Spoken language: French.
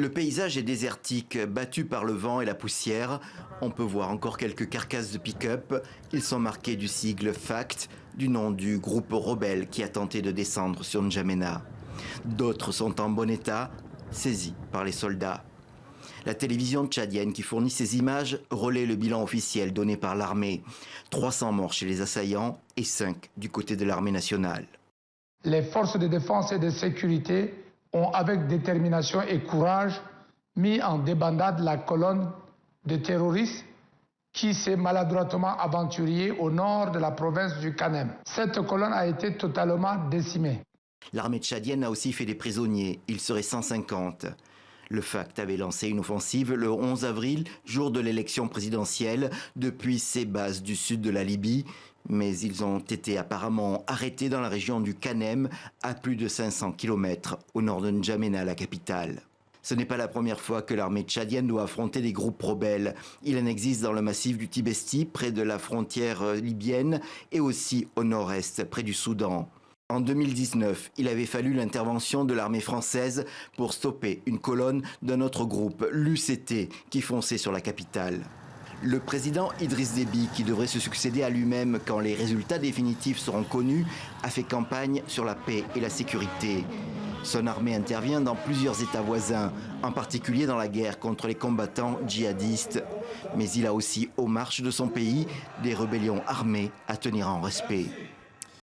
Le paysage est désertique, battu par le vent et la poussière. On peut voir encore quelques carcasses de pick-up. Ils sont marqués du sigle FACT, du nom du groupe rebelle qui a tenté de descendre sur N'Djamena. D'autres sont en bon état, saisis par les soldats. La télévision tchadienne qui fournit ces images relaie le bilan officiel donné par l'armée. 300 morts chez les assaillants et 5 du côté de l'armée nationale. Les forces de défense et de sécurité ont avec détermination et courage mis en débandade la colonne de terroristes qui s'est maladroitement aventurée au nord de la province du Kanem. Cette colonne a été totalement décimée. L'armée tchadienne a aussi fait des prisonniers, ils seraient 150. Le FACT avait lancé une offensive le 11 avril, jour de l'élection présidentielle, depuis ses bases du sud de la Libye. Mais ils ont été apparemment arrêtés dans la région du Kanem, à plus de 500 km au nord de N'Djamena, la capitale. Ce n'est pas la première fois que l'armée tchadienne doit affronter des groupes rebelles. Il en existe dans le massif du Tibesti, près de la frontière libyenne, et aussi au nord-est, près du Soudan. En 2019, il avait fallu l'intervention de l'armée française pour stopper une colonne d'un autre groupe, l'UCT, qui fonçait sur la capitale. Le président Idriss Déby, qui devrait se succéder à lui-même quand les résultats définitifs seront connus, a fait campagne sur la paix et la sécurité. Son armée intervient dans plusieurs États voisins, en particulier dans la guerre contre les combattants djihadistes. Mais il a aussi, aux marches de son pays, des rébellions armées à tenir en respect.